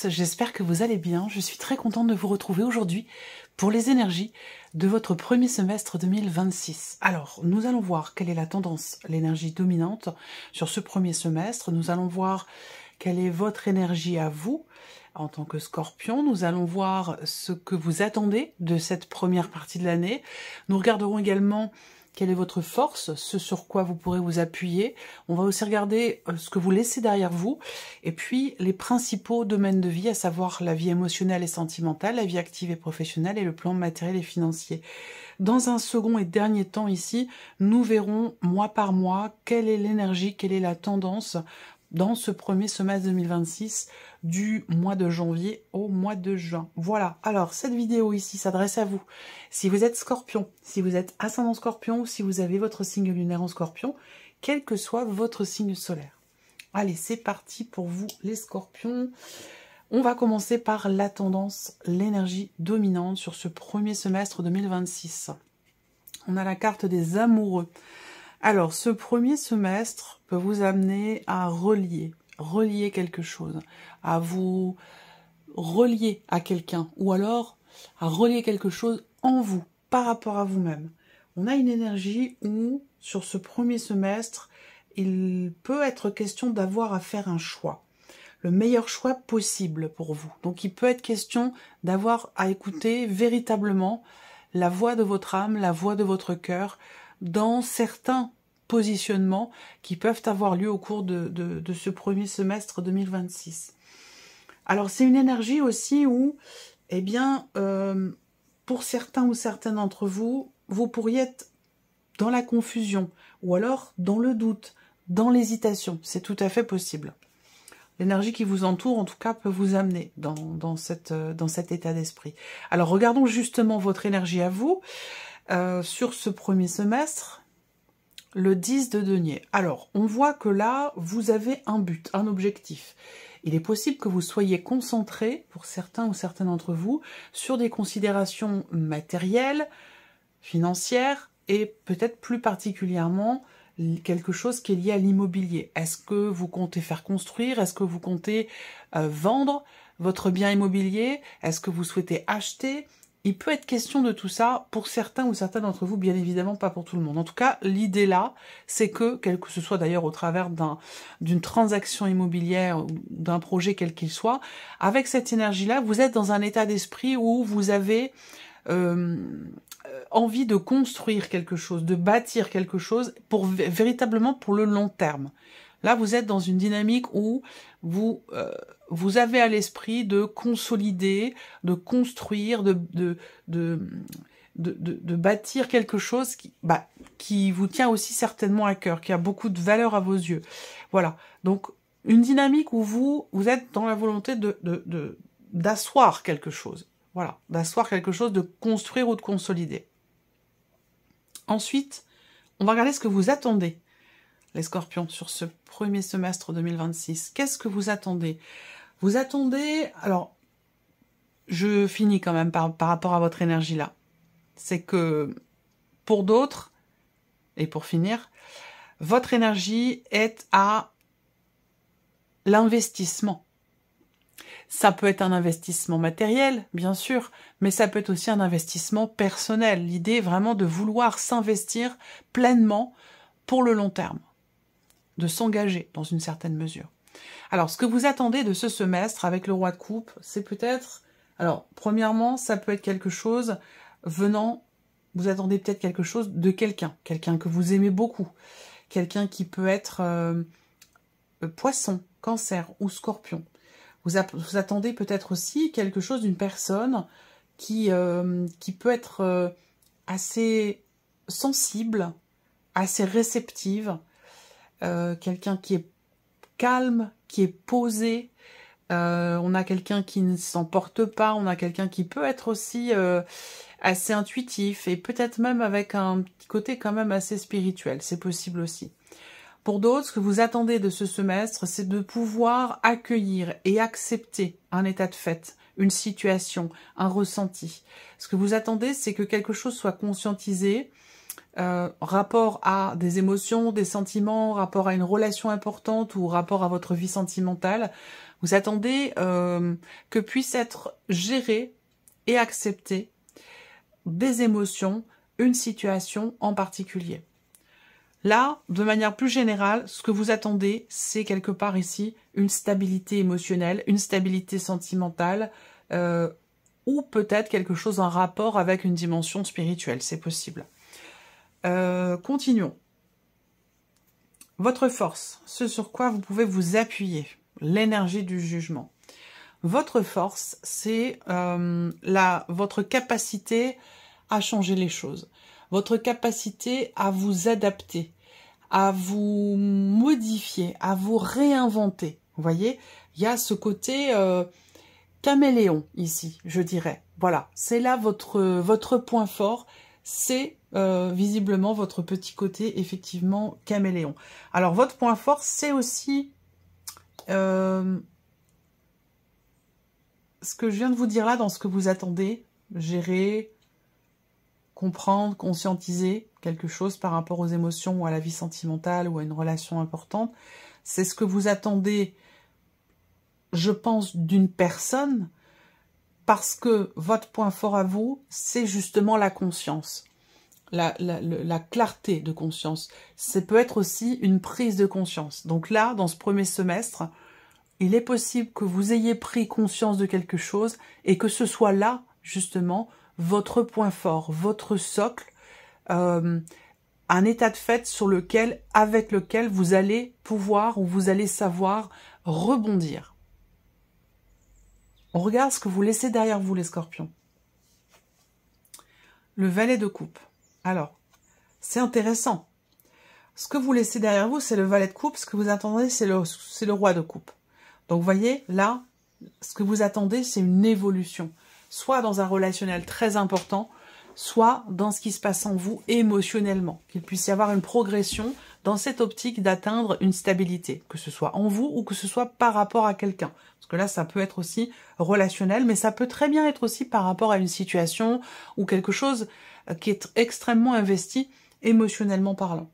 j'espère que vous allez bien. Je suis très contente de vous retrouver aujourd'hui pour les énergies de votre premier semestre 2026. Alors, nous allons voir quelle est la tendance, l'énergie dominante sur ce premier semestre. Nous allons voir quelle est votre énergie à vous en tant que Scorpion. Nous allons voir ce que vous attendez de cette première partie de l'année. Nous regarderons également quelle est votre force, ce sur quoi vous pourrez vous appuyer. On va aussi regarder ce que vous laissez derrière vous. Et puis, les principaux domaines de vie, à savoir la vie émotionnelle et sentimentale, la vie active et professionnelle et le plan matériel et financier. Dans un second et dernier temps ici, nous verrons mois par mois quelle est l'énergie, quelle est la tendance dans ce premier semestre 2026 du mois de janvier au mois de juin. Voilà, alors cette vidéo ici s'adresse à vous. Si vous êtes Scorpion, si vous êtes ascendant Scorpion, si vous avez votre signe lunaire en Scorpion, quel que soit votre signe solaire. Allez, c'est parti pour vous les Scorpions. On va commencer par la tendance, l'énergie dominante sur ce premier semestre 2026. On a la carte des amoureux. Alors, ce premier semestre peut vous amener à relier quelque chose, à vous relier à quelqu'un, ou alors à relier quelque chose en vous, par rapport à vous-même. On a une énergie où, sur ce premier semestre, il peut être question d'avoir à faire un choix, le meilleur choix possible pour vous. Donc, il peut être question d'avoir à écouter véritablement la voix de votre âme, la voix de votre cœur, dans certains positionnements qui peuvent avoir lieu au cours de ce premier semestre 2026. Alors, c'est une énergie aussi où, eh bien, pour certains ou certaines d'entre vous, vous pourriez être dans la confusion, ou alors dans le doute, dans l'hésitation. C'est tout à fait possible. L'énergie qui vous entoure, en tout cas, peut vous amener dans cet état d'esprit. Alors, regardons justement votre énergie à vous sur ce premier semestre. Le 10 de denier. Alors, on voit que là, vous avez un but, un objectif. Il est possible que vous soyez concentré, pour certains ou certaines d'entre vous, sur des considérations matérielles, financières, et peut-être plus particulièrement quelque chose qui est lié à l'immobilier. Est-ce que vous comptez faire construire? Est-ce que vous comptez vendre votre bien immobilier? Est-ce que vous souhaitez acheter? Il peut être question de tout ça pour certains ou certaines d'entre vous, bien évidemment pas pour tout le monde. En tout cas, l'idée là, c'est que, quel que ce soit d'ailleurs au travers d'une transaction immobilière ou d'un projet quel qu'il soit, avec cette énergie-là, vous êtes dans un état d'esprit où vous avez envie de construire quelque chose, de bâtir quelque chose véritablement pour le long terme. Là, vous êtes dans une dynamique où vous avez à l'esprit de consolider, de construire, de bâtir quelque chose qui vous tient aussi certainement à cœur, qui a beaucoup de valeur à vos yeux. Voilà. Donc, une dynamique où vous êtes dans la volonté d'asseoir quelque chose. Voilà. D'asseoir quelque chose, de construire ou de consolider. Ensuite, on va regarder ce que vous attendez, les Scorpions, sur ce premier semestre 2026. Qu'est-ce que vous attendez? Vous attendez... Alors, je finis quand même par rapport à votre énergie là. C'est que, pour d'autres, et pour finir, votre énergie est à l'investissement. Ça peut être un investissement matériel, bien sûr, mais ça peut être aussi un investissement personnel. L'idée est vraiment de vouloir s'investir pleinement pour le long terme, de s'engager dans une certaine mesure. Alors, ce que vous attendez de ce semestre avec le roi de coupe, c'est peut-être... Alors, premièrement, ça peut être quelque chose venant... Vous attendez peut-être quelque chose de quelqu'un que vous aimez beaucoup, quelqu'un qui peut être poisson, cancer ou scorpion. Vous attendez peut-être aussi quelque chose d'une personne qui peut être assez sensible, assez réceptive, quelqu'un qui est calme, qui est posé. On a quelqu'un qui ne s'emporte pas, on a quelqu'un qui peut être aussi assez intuitif et peut-être même avec un petit côté quand même assez spirituel, c'est possible aussi. Pour d'autres, ce que vous attendez de ce semestre, c'est de pouvoir accueillir et accepter un état de fait, une situation, un ressenti. Ce que vous attendez, c'est que quelque chose soit conscientisé, rapport à des émotions, des sentiments, rapport à une relation importante ou rapport à votre vie sentimentale. Vous attendez que puisse être géré et accepté des émotions, une situation en particulier. Là, de manière plus générale, ce que vous attendez, c'est quelque part ici une stabilité émotionnelle, une stabilité sentimentale, ou peut-être quelque chose en rapport avec une dimension spirituelle, c'est possible. Continuons. Votre force, ce sur quoi vous pouvez vous appuyer, l'énergie du jugement. Votre force, c'est votre capacité à changer les choses, votre capacité à vous adapter, à vous modifier, à vous réinventer. Vous voyez, il y a ce côté caméléon ici, je dirais. Voilà, c'est là votre point fort, c'est visiblement votre petit côté, effectivement, caméléon. Alors, votre point fort, c'est aussi ce que je viens de vous dire là, dans ce que vous attendez, gérer, comprendre, conscientiser quelque chose par rapport aux émotions ou à la vie sentimentale ou à une relation importante. C'est ce que vous attendez, je pense, d'une personne, parce que votre point fort à vous, c'est justement la conscience, la clarté de conscience. Ça peut être aussi une prise de conscience. Donc là, dans ce premier semestre, il est possible que vous ayez pris conscience de quelque chose et que ce soit là, justement, votre point fort, votre socle, un état de fait avec lequel vous allez pouvoir ou vous allez savoir rebondir. On regarde ce que vous laissez derrière vous, les scorpions. Le valet de coupe. Alors, c'est intéressant. Ce que vous laissez derrière vous, c'est le valet de coupe. Ce que vous attendez, c'est le roi de coupe. Donc, vous voyez, là, ce que vous attendez, c'est une évolution. Soit dans un relationnel très important, soit dans ce qui se passe en vous émotionnellement. Qu'il puisse y avoir une progression dans cette optique d'atteindre une stabilité. Que ce soit en vous ou que ce soit par rapport à quelqu'un. Parce que là, ça peut être aussi relationnel, mais ça peut très bien être aussi par rapport à une situation ou quelque chose qui est extrêmement investi émotionnellement parlant.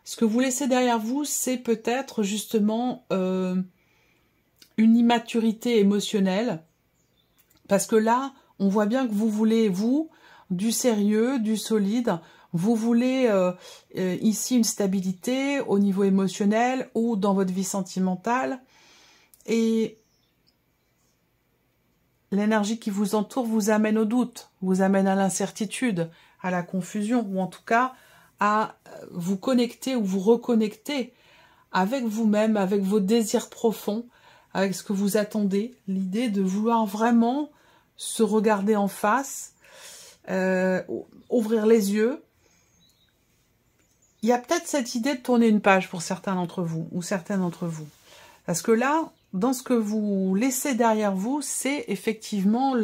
Ce que vous laissez derrière vous, c'est peut-être justement une immaturité émotionnelle. Parce que là, on voit bien que vous voulez, vous, du sérieux, du solide. Vous voulez ici une stabilité au niveau émotionnel ou dans votre vie sentimentale. Et l'énergie qui vous entoure vous amène au doute, vous amène à l'incertitude, à la confusion, ou en tout cas à vous connecter ou vous reconnecter avec vous-même, avec vos désirs profonds, avec ce que vous attendez, l'idée de vouloir vraiment se regarder en face, ouvrir les yeux. Il y a peut-être cette idée de tourner une page pour certains d'entre vous, ou certaines d'entre vous. Parce que là, dans ce que vous laissez derrière vous, c'est effectivement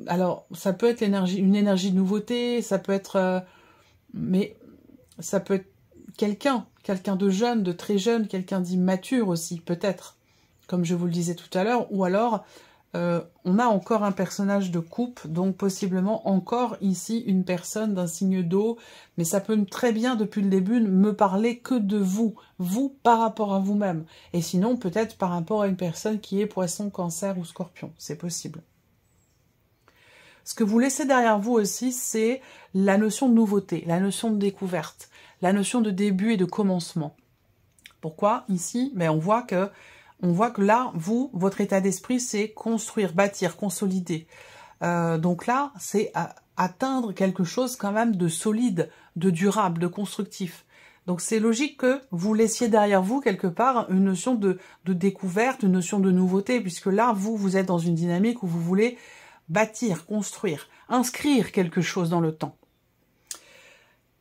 alors, ça peut être une énergie de nouveauté, ça peut être... mais ça peut être quelqu'un de jeune, de très jeune, quelqu'un d'immature aussi, peut-être, comme je vous le disais tout à l'heure, ou alors on a encore un personnage de coupe, donc possiblement encore ici une personne d'un signe d'eau, mais ça peut très bien depuis le début me parler que de vous, vous par rapport à vous-même, et sinon peut-être par rapport à une personne qui est poisson, cancer ou scorpion, c'est possible. Ce que vous laissez derrière vous aussi, c'est la notion de nouveauté, la notion de découverte, la notion de début et de commencement. Pourquoi ici? Mais on voit que là, votre état d'esprit, c'est construire, bâtir, consolider. Donc là, c'est atteindre quelque chose quand même de solide, de durable, de constructif. Donc c'est logique que vous laissiez derrière vous quelque part une notion de découverte, une notion de nouveauté, puisque là, vous êtes dans une dynamique où vous voulez bâtir, construire, inscrire quelque chose dans le temps.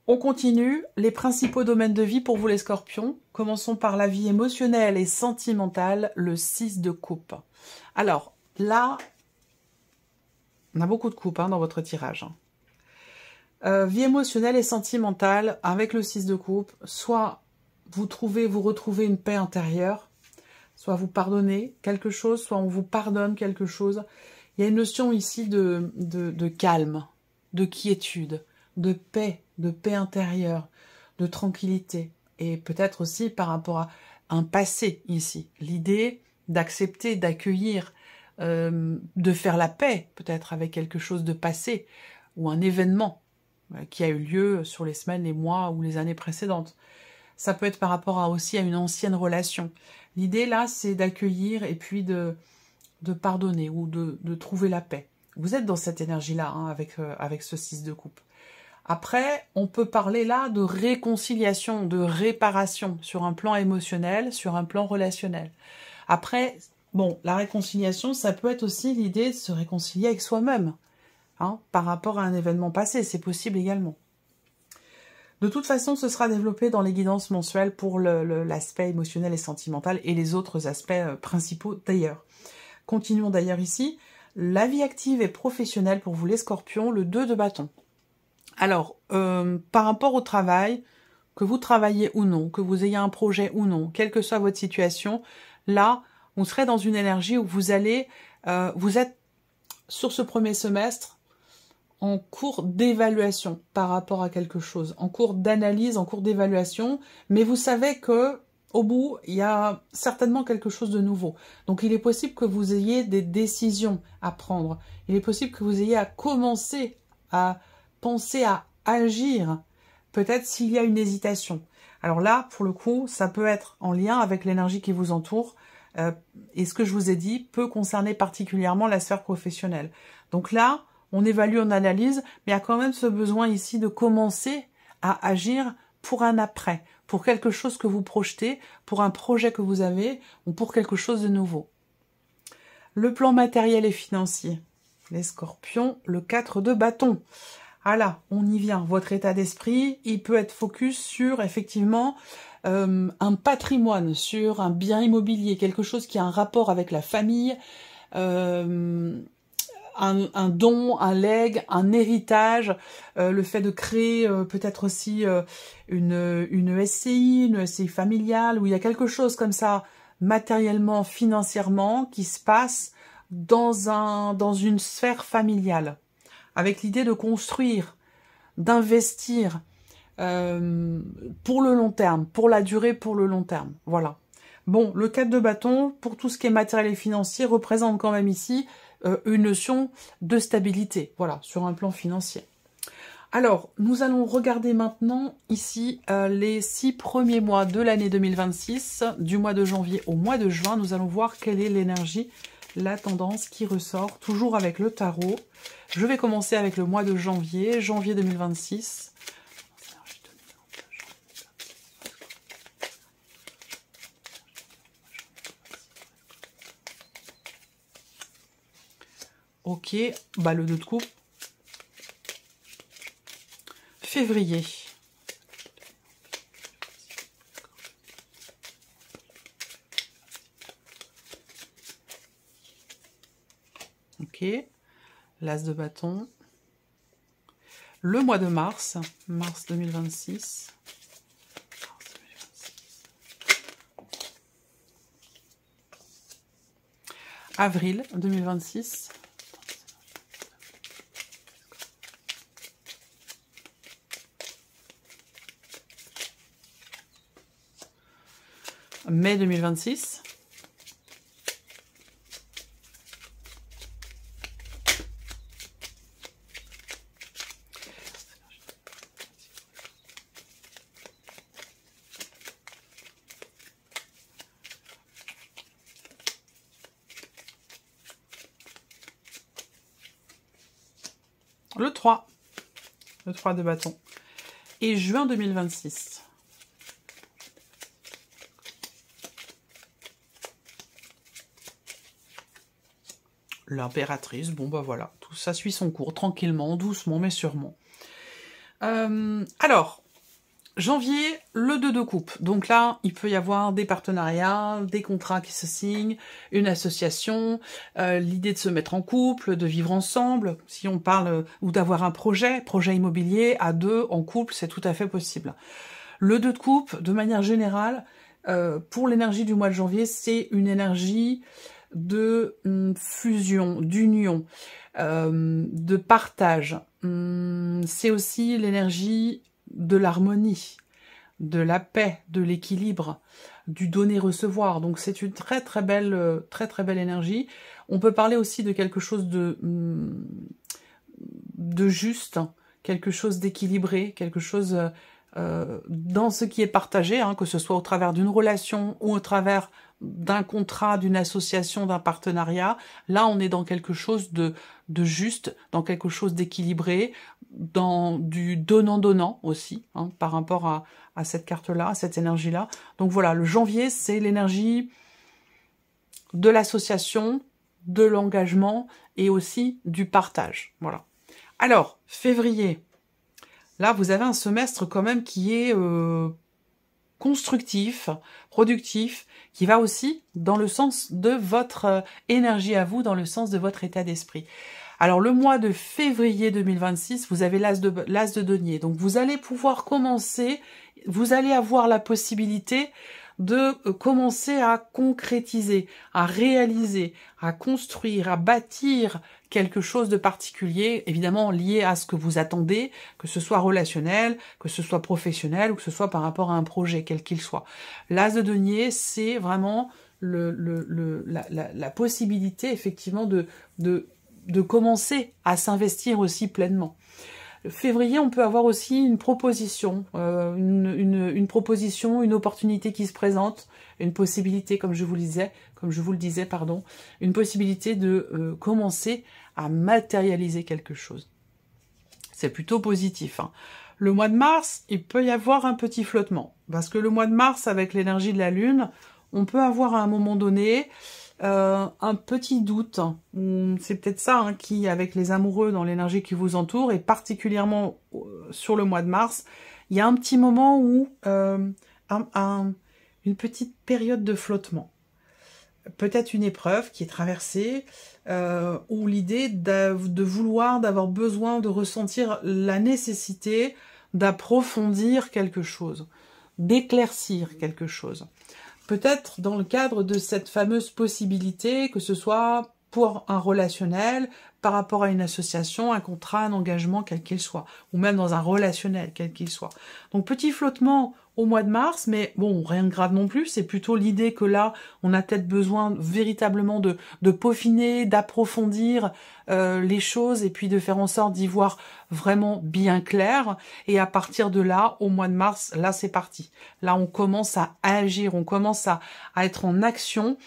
On continue, les principaux domaines de vie pour vous les scorpions. Commençons par la vie émotionnelle et sentimentale, le 6 de coupe. Alors, là, on a beaucoup de coupes dans votre tirage. Vie émotionnelle et sentimentale, avec le 6 de coupe, soit vous retrouvez une paix intérieure, soit vous pardonnez quelque chose, soit on vous pardonne quelque chose. Il y a une notion ici de calme, de quiétude, de paix intérieure, de tranquillité. Et peut-être aussi par rapport à un passé ici. L'idée d'accepter, d'accueillir, de faire la paix peut-être avec quelque chose de passé ou un événement qui a eu lieu sur les semaines, les mois ou les années précédentes. Ça peut être par rapport aussi à une ancienne relation. L'idée là, c'est d'accueillir et puis de pardonner ou de trouver la paix. Vous êtes dans cette énergie-là hein, avec ce 6 de coupe. Après, on peut parler là de réconciliation, de réparation sur un plan émotionnel, sur un plan relationnel. Après, bon, la réconciliation, ça peut être aussi l'idée de se réconcilier avec soi-même, hein, par rapport à un événement passé, c'est possible également. De toute façon, ce sera développé dans les guidances mensuelles pour l'aspect émotionnel et sentimental et les autres aspects principaux d'ailleurs. Continuons d'ailleurs ici. La vie active et professionnelle pour vous les scorpions, le 2 de bâton. Alors, par rapport au travail, que vous travaillez ou non, que vous ayez un projet ou non, quelle que soit votre situation, là, on serait dans une énergie où vous allez, vous êtes sur ce premier semestre en cours d'évaluation par rapport à quelque chose, en cours d'analyse, en cours d'évaluation, mais vous savez que au bout, il y a certainement quelque chose de nouveau. Donc, il est possible que vous ayez des décisions à prendre. Il est possible que vous ayez à commencer à penser à agir, peut-être s'il y a une hésitation. Alors là, pour le coup, ça peut être en lien avec l'énergie qui vous entoure, et ce que je vous ai dit peut concerner particulièrement la sphère professionnelle. Donc là, on évalue, on analyse, mais il y a quand même ce besoin ici de commencer à agir pour un après, pour quelque chose que vous projetez, pour un projet que vous avez, ou pour quelque chose de nouveau. Le plan matériel et financier. Les scorpions, le 4 de bâton. Ah là, on y vient. Votre état d'esprit, il peut être focus sur, effectivement, un patrimoine, sur un bien immobilier, quelque chose qui a un rapport avec la famille, un don, un legs, un héritage, le fait de créer peut-être aussi une SCI familiale, où il y a quelque chose comme ça, matériellement, financièrement, qui se passe dans une sphère familiale, avec l'idée de construire, d'investir pour le long terme, pour la durée, pour le long terme. Voilà. Bon, le 4 de bâton, pour tout ce qui est matériel et financier, représente quand même ici une notion de stabilité, voilà, sur un plan financier. Alors, nous allons regarder maintenant ici les 6 premiers mois de l'année 2026, du mois de janvier au mois de juin. Nous allons voir quelle est l'énergie, la tendance qui ressort, toujours avec le tarot. Je vais commencer avec le mois de janvier, janvier 2026. Ok, bah le 2 de coupe. Février. Ok, l'as de bâton. Le mois de mars, mars 2026. Avril 2026. Mai 2026. Le 3 de bâton. Et juin 2026. L'impératrice, bon bah voilà, tout ça suit son cours, tranquillement, doucement, mais sûrement. Alors, janvier, le 2 de coupe. Donc là, il peut y avoir des partenariats, des contrats qui se signent, une association, l'idée de se mettre en couple, de vivre ensemble, si on parle, ou d'avoir un projet immobilier, à deux, en couple, c'est tout à fait possible. Le 2 de coupe, de manière générale, pour l'énergie du mois de janvier, c'est une énergie de fusion, d'union, de partage. C'est aussi l'énergie de l'harmonie, de la paix, de l'équilibre, du donner-recevoir. Donc c'est une très très belle énergie. On peut parler aussi de quelque chose de juste, quelque chose d'équilibré, quelque chose dans ce qui est partagé, hein, que ce soit au travers d'une relation ou au travers d'un contrat, d'une association, d'un partenariat. Là, on est dans quelque chose de juste, dans quelque chose d'équilibré, dans du donnant-donnant aussi, hein, par rapport à cette carte-là, à cette énergie-là. Donc voilà, le janvier, c'est l'énergie de l'association, de l'engagement et aussi du partage. Voilà. Alors, février, là, vous avez un semestre quand même qui est constructif, productif, qui va aussi dans le sens de votre énergie à vous, dans le sens de votre état d'esprit. Alors, le mois de février 2026, vous avez l'as de denier. Donc, vous allez pouvoir commencer, vous allez avoir la possibilité de commencer à concrétiser, à réaliser, à construire, à bâtir quelque chose de particulier, évidemment lié à ce que vous attendez, que ce soit relationnel, que ce soit professionnel ou que ce soit par rapport à un projet, quel qu'il soit. L'as de denier, c'est vraiment la possibilité effectivement de commencer à s'investir aussi pleinement. Février, on peut avoir aussi une proposition, une proposition, une opportunité qui se présente, une possibilité, comme je vous le disais, pardon, une possibilité de commencer à matérialiser quelque chose. C'est plutôt positif, hein. Le mois de mars, il peut y avoir un petit flottement, parce que le mois de mars, avec l'énergie de la Lune, on peut avoir à un moment donné un petit doute. C'est peut-être ça hein, qui, avec les amoureux dans l'énergie qui vous entoure, et particulièrement sur le mois de mars, il y a un petit moment où une petite période de flottement. Peut-être une épreuve qui est traversée, ou l'idée de vouloir, d'avoir besoin, de ressentir la nécessité d'approfondir quelque chose, d'éclaircir quelque chose. Peut-être dans le cadre de cette fameuse possibilité, que ce soit pour un relationnel, par rapport à une association, un contrat, un engagement, quel qu'il soit, ou même dans un relationnel, quel qu'il soit. Donc petit flottement au mois de mars, mais bon, rien de grave non plus, c'est plutôt l'idée que là, on a peut-être besoin véritablement de peaufiner, d'approfondir les choses, et puis de faire en sorte d'y voir vraiment bien clair, et à partir de là, au mois de mars, là c'est parti. Là on commence à agir, on commence à être en action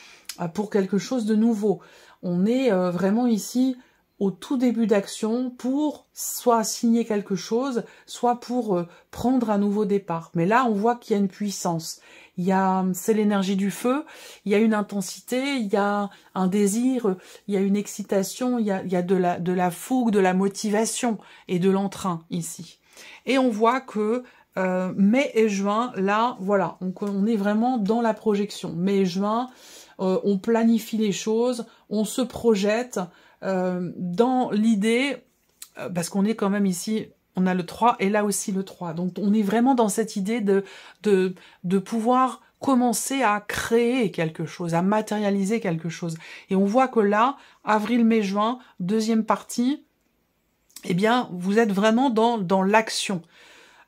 pour quelque chose de nouveau. On est vraiment ici au tout début d'action pour soit signer quelque chose, soit pour prendre un nouveau départ. Mais là, on voit qu'il y a une puissance. C'est l'énergie du feu, il y a une intensité, il y a un désir, il y a une excitation, il y a de la fougue, de la motivation et de l'entrain ici. Et on voit que mai et juin, là, voilà, on est vraiment dans la projection. Mai et juin, on planifie les choses, on se projette dans l'idée, parce qu'on est quand même ici, on a le 3 et là aussi le 3. Donc on est vraiment dans cette idée de pouvoir commencer à créer quelque chose, à matérialiser quelque chose. Et on voit que là, avril, mai, juin, deuxième partie, eh bien, vous êtes vraiment dans l'action.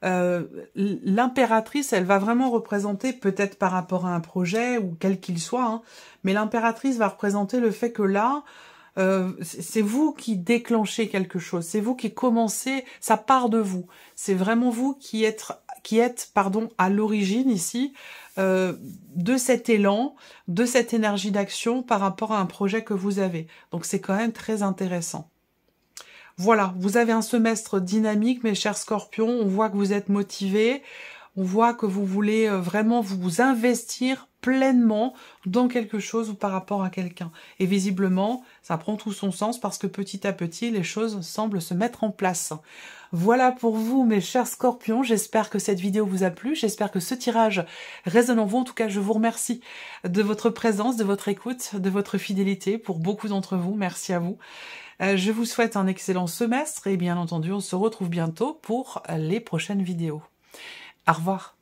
L'impératrice, elle va vraiment représenter, peut-être par rapport à un projet, ou quel qu'il soit, hein, mais l'impératrice va représenter le fait que là, c'est vous qui déclenchez quelque chose, c'est vous qui commencez, ça part de vous. C'est vraiment vous qui êtes à l'origine ici de cet élan, de cette énergie d'action par rapport à un projet que vous avez. Donc c'est quand même très intéressant. Voilà, vous avez un semestre dynamique, mes chers scorpions. On voit que vous êtes motivés. On voit que vous voulez vraiment vous investir pleinement dans quelque chose ou par rapport à quelqu'un. Et visiblement, ça prend tout son sens parce que petit à petit, les choses semblent se mettre en place. Voilà pour vous, mes chers scorpions. J'espère que cette vidéo vous a plu. J'espère que ce tirage résonne en vous. En tout cas, je vous remercie de votre présence, de votre écoute, de votre fidélité. Pour beaucoup d'entre vous, merci à vous. Je vous souhaite un excellent semestre et bien entendu, on se retrouve bientôt pour les prochaines vidéos. Au revoir.